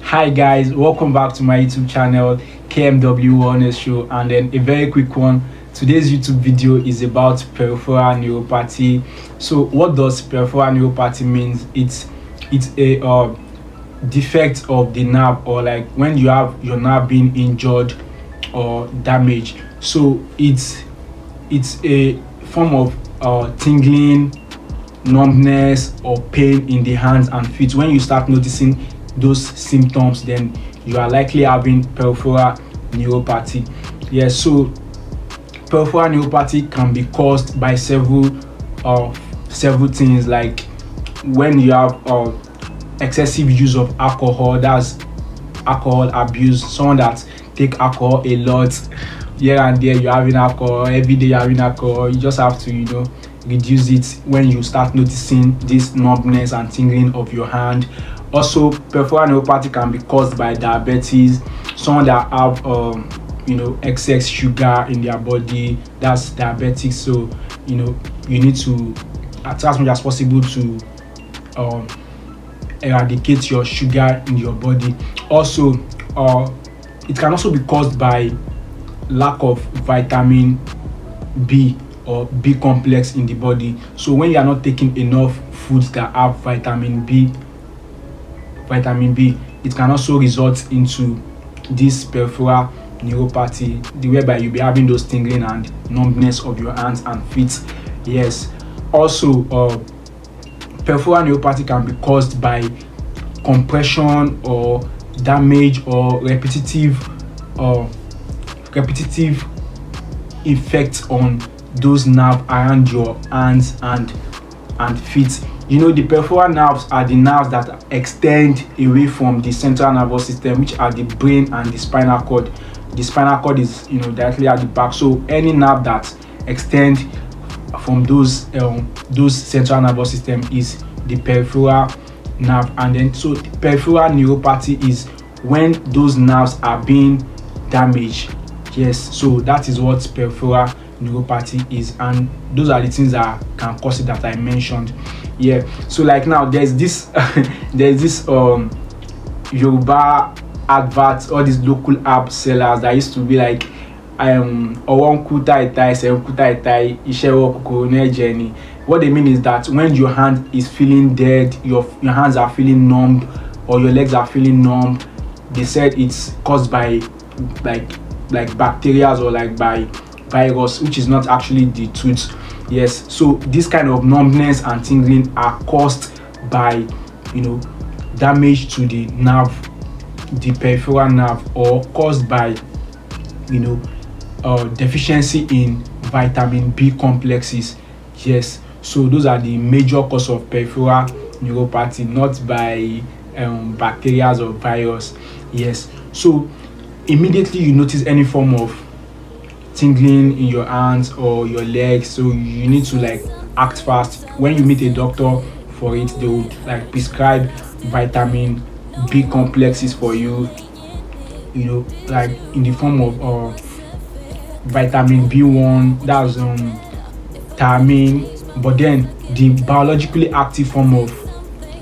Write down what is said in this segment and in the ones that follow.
Hi guys, welcome back to my YouTube channel KMW Wellness Show, and then a very quick one. Today's YouTube video is about peripheral neuropathy. So what does peripheral neuropathy means? It's a defect of the nerve, or like when you have your nerve being injured or damaged. So it's a form of tingling, numbness, or pain in the hands and feet. When you start noticing those symptoms, then you are likely having peripheral neuropathy. Yes, so peripheral neuropathy can be caused by several things, like when you have excessive use of alcohol, that's alcohol abuse. Someone that take alcohol a lot, here and there you're having alcohol, every day you're having alcohol. You just have to reduce it when you start noticing this numbness and tingling of your hand. Also, peripheral neuropathy can be caused by diabetes. Someone that have excess sugar in their body, that's diabetic. So you need to, as much as possible, to eradicate your sugar in your body. Also, it can also be caused by lack of vitamin B or B complex in the body. So when you are not taking enough foods that have vitamin B, it can also result into this peripheral neuropathy, the whereby you'll be having those tingling and numbness of your hands and feet. Yes. Also, peripheral neuropathy can be caused by compression or damage or repetitive effect on those nerves around your hands and feet. The peripheral nerves are the nerves that extend away from the central nervous system, which are the brain and the spinal cord. The spinal cord is directly at the back. So any nerve that extend from those central nervous system is the peripheral nerve. And then so the peripheral neuropathy is when those nerves are being damaged. Yes, so that is what peripheral neuropathy is, and those are the things that can cause it that I mentioned. Yeah, so like now there's this Yoruba adverts, all these local app sellers that used to be like what they mean is that when your hand is feeling dead, your hands are feeling numb, or your legs are feeling numb, they said it's caused by like bacteria or like by virus, which is not actually the truth. Yes, so this kind of numbness and tingling are caused by damage to the nerve, the peripheral nerve, or caused by deficiency in vitamin B complexes. Yes, so those are the major cause of peripheral neuropathy, not by bacteria or virus. Yes, so immediately you notice any form of tingling in your hands or your legs, so you need to act fast. When you meet a doctor for it, they would prescribe vitamin B complexes for you, like in the form of vitamin B1, that's thiamine. But then the biologically active form of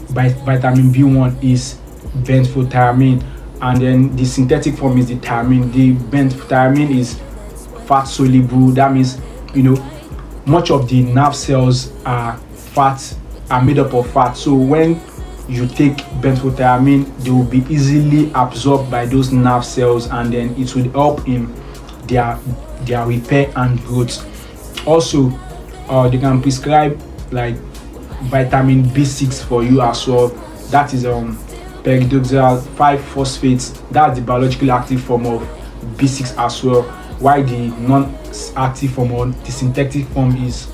vitamin B1 is benfotiamine, and then the synthetic form is the thiamine. The benfotiamine is fat soluble. That means much of the nerve cells are made up of fat. So when you take benfotiamine, they will be easily absorbed by those nerve cells, and then it will help in their repair and growth. Also, they can prescribe like vitamin B6 for you as well. That is pyridoxal 5-phosphate. That's the biologically active form of B6 as well. While the non-active form or the synthetic form is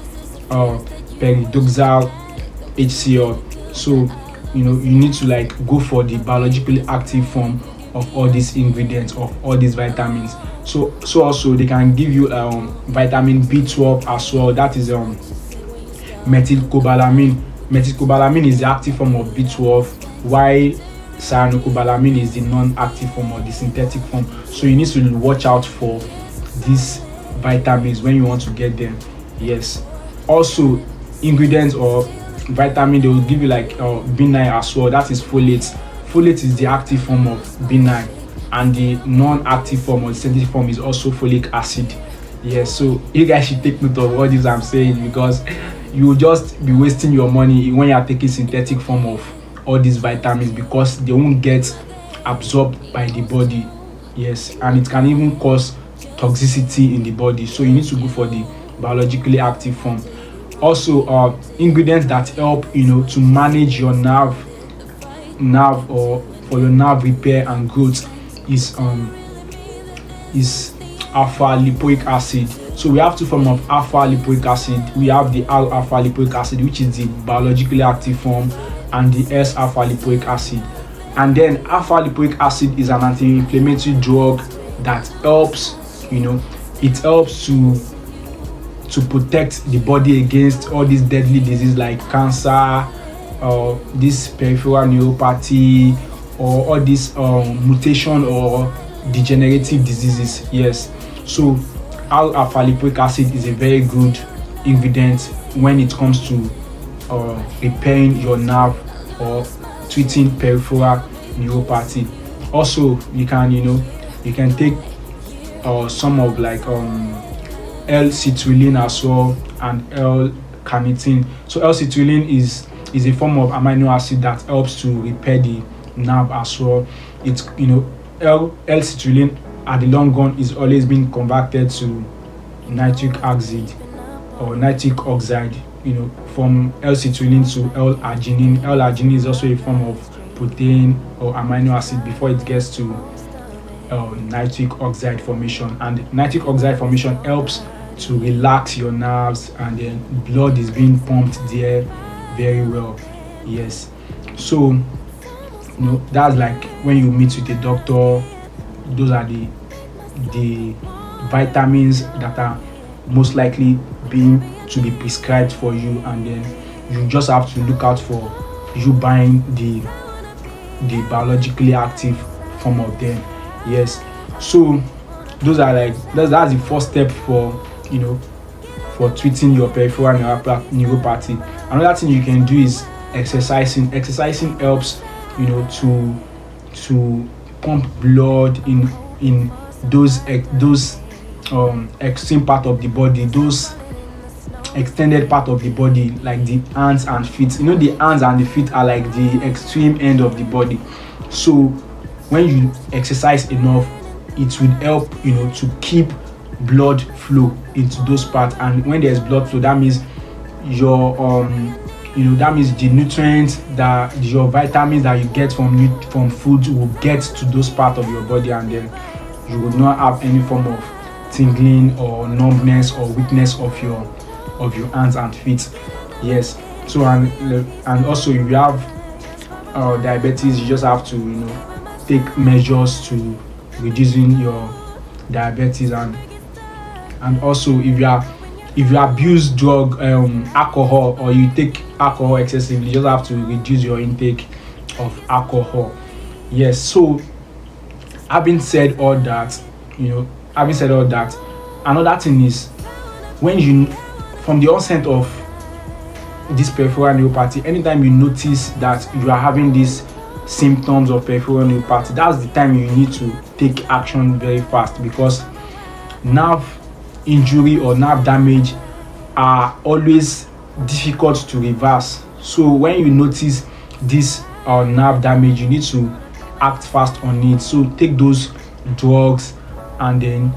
pyridoxal HCl. So you need to go for the biologically active form of all these ingredients, of all these vitamins. So also they can give you vitamin B12 as well. That is methylcobalamin. Methylcobalamin is the active form of B12, while cyanocobalamin is the non-active form or the synthetic form. So you need to watch out for these vitamins when you want to get them. Yes. Also, ingredients of vitamin, they will give you B9 as well. That is folate. folate is the active form of B9, and the non-active form or the synthetic form is also folic acid. Yes, so you guys should take note of all this I'm saying, because you will just be wasting your money when you are taking synthetic form of all these vitamins, because they won't get absorbed by the body. Yes, and it can even cause toxicity in the body. So you need to go for the biologically active form. Also, ingredients that help to manage your nerve or for your nerve repair and growth is alpha lipoic acid. So we have two forms of alpha lipoic acid. We have the R alpha lipoic acid, which is the biologically active form, and the S alpha lipoic acid. And then alpha lipoic acid is an anti-inflammatory drug that helps, it helps to protect the body against all these deadly diseases like cancer, this peripheral neuropathy, or all these mutation or degenerative diseases. Yes, so alpha lipoic acid is a very good ingredient when it comes to repairing your nerve or treating peripheral neuropathy. Also, you can take some of like L-citrulline as well, and L-carnitine. So L-citrulline is a form of amino acid that helps to repair the nerve as well. It's L-citrulline at the long run is always being converted to nitric acid or nitric oxide, from L-citrulline to L-arginine. L-arginine is also a form of protein or amino acid before it gets to nitric oxide formation. And nitric oxide formation helps to relax your nerves, and then blood is being pumped there very well. Yes, so that's like when you meet with a doctor, those are the vitamins that are most likely being to be prescribed for you, and then you just have to look out for you buying the biologically active form of them. Yes, so those are like that's the first step for for treating your peripheral neuropathy. Another thing you can do is exercising. Exercising helps to pump blood in those extreme part of the body, those extended part of the body, like the hands and feet. The hands and the feet are like the extreme end of the body. So when you exercise enough, it will help to keep blood flow into those parts. And when there's blood flow, that means your that means the nutrients, that your vitamins that you get from food will get to those parts of your body, and then you will not have any form of tingling or numbness or weakness of your hands and feet. Yes, so and also if you have diabetes, you just have to take measures to reducing your diabetes. And also if you abuse alcohol, or you take alcohol excessively, you just have to reduce your intake of alcohol. Yes, so having said all that, another thing is, when from the onset of this peripheral neuropathy, anytime you notice that you are having these symptoms of peripheral neuropathy, that's the time you need to take action very fast, because nerve injury or nerve damage are always difficult to reverse. So when you notice this nerve damage, you need to act fast on it. So take those drugs, and then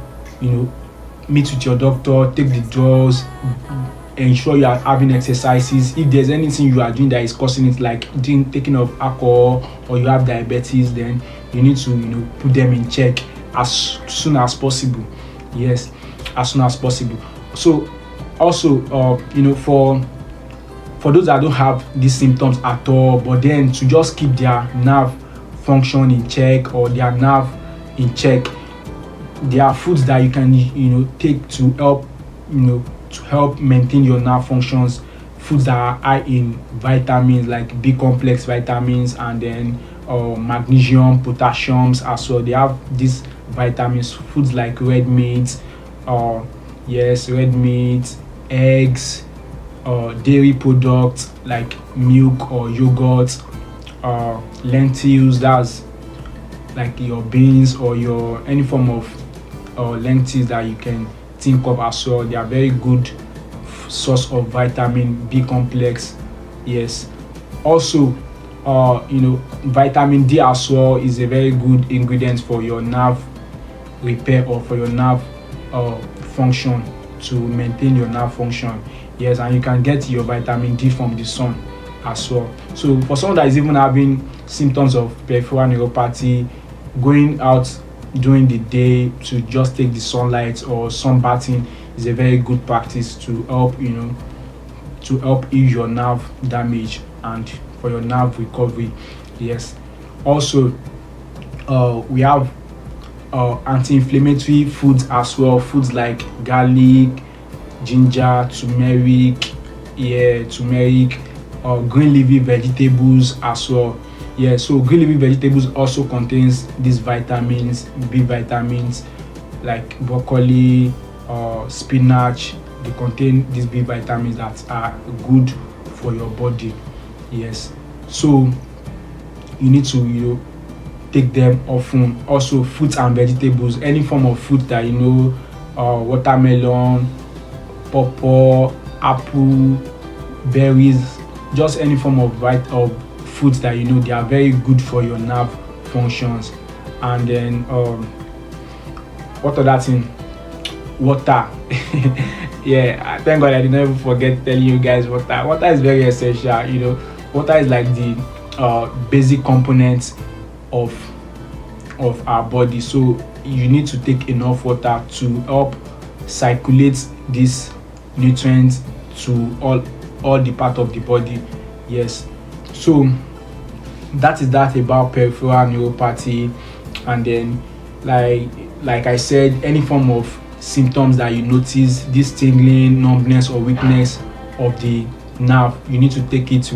meet with your doctor, take the drugs, ensure you are having exercises. If there's anything you are doing that is causing it, like taking of alcohol, or you have diabetes, then you need to put them in check as soon as possible. Yes, as soon as possible. So also for those that don't have these symptoms at all, but then to just keep their nerve function in check, or their nerve in check, there are foods that you can take to help maintain your nerve functions. Foods that are high in vitamins, like B complex vitamins, and then magnesium, potassiums as well. They have these vitamins. Foods like red meat, eggs, dairy products like milk or yogurt, lentils, that's like your beans or your any form of lentils that you can think of as well. They are very good source of vitamin B complex. Yes. Also, vitamin D as well is a very good ingredient for your nerve repair or for your nerve function, to maintain your nerve function. Yes, and you can get your vitamin D from the sun as well. So for someone that is even having symptoms of peripheral neuropathy, going out during the day to just take the sunlight or sunbathing is a very good practice to help to help heal your nerve damage and for your nerve recovery. Yes. Also, we have anti-inflammatory foods as well. Foods like garlic, ginger, turmeric, green leafy vegetables as well. Yeah, so green leafy vegetables also contains these vitamins, B vitamins, like broccoli, spinach. They contain these B vitamins that are good for your body. Yes, so you need to take them often. Also, fruits and vegetables, any form of fruit that watermelon, pawpaw, apple, berries, just any form of fruits that they are very good for your nerve functions. And then what other thing? Water. Yeah, thank God I did not even forget telling you guys water. Water is very essential. Water is like the basic component of our body. So you need to take enough water to help circulate these nutrients to all the part of the body. Yes. So that is that about peripheral neuropathy. And then like I said, any form of symptoms that you notice, this tingling, numbness or weakness of the nerve, you need to take it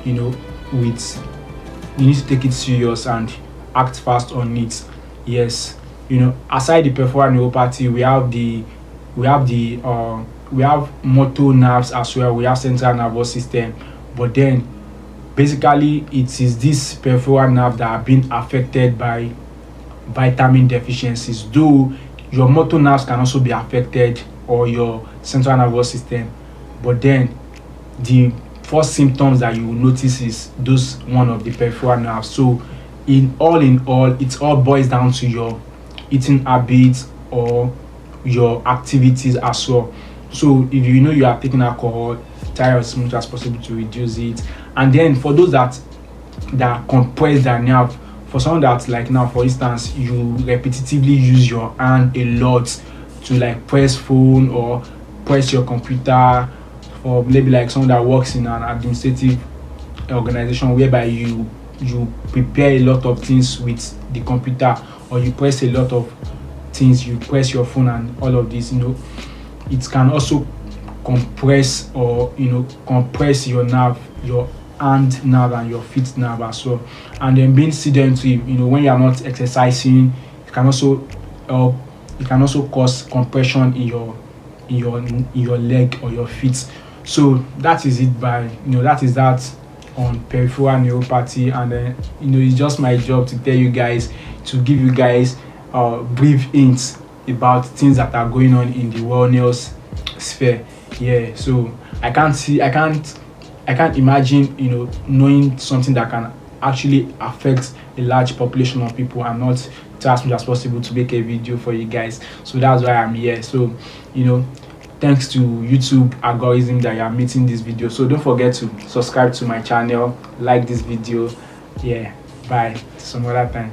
you need to take it serious and act fast on it. Yes. Aside the peripheral neuropathy, we have motor nerves as well. We have central nervous system, but then basically it is this peripheral nerve that have been affected by vitamin deficiencies. Though your motor nerves can also be affected, or your central nervous system, but then the first symptoms that you will notice is those one of the peripheral nerves. So in all, it all boils down to your eating habits or your activities as well. So if you are taking alcohol, try as much as possible to reduce it. And then for those that compress their nerve, for someone that's like now, for instance, you repetitively use your hand a lot to like press phone or press your computer, or maybe like someone that works in an administrative organization whereby you prepare a lot of things with the computer, or you press a lot of things, you press your phone and all of this, it can also compress compress your nerve, your hand nerve and your feet nerve as well. And then being sedentary, when you are not exercising, it can also help. It can also cause compression in your leg or your feet. So that is it that is that on peripheral neuropathy. And then it's just my job to tell you guys, to give you guys brief hints about things that are going on in the wellness sphere. Yeah, so I can't imagine knowing something that can actually affect a large population of people and not try as much as possible to make a video for you guys. So that's why I'm here. So thanks to YouTube algorithm that you are meeting this video. So don't forget to subscribe to my channel, like this video. Yeah, bye, some other time.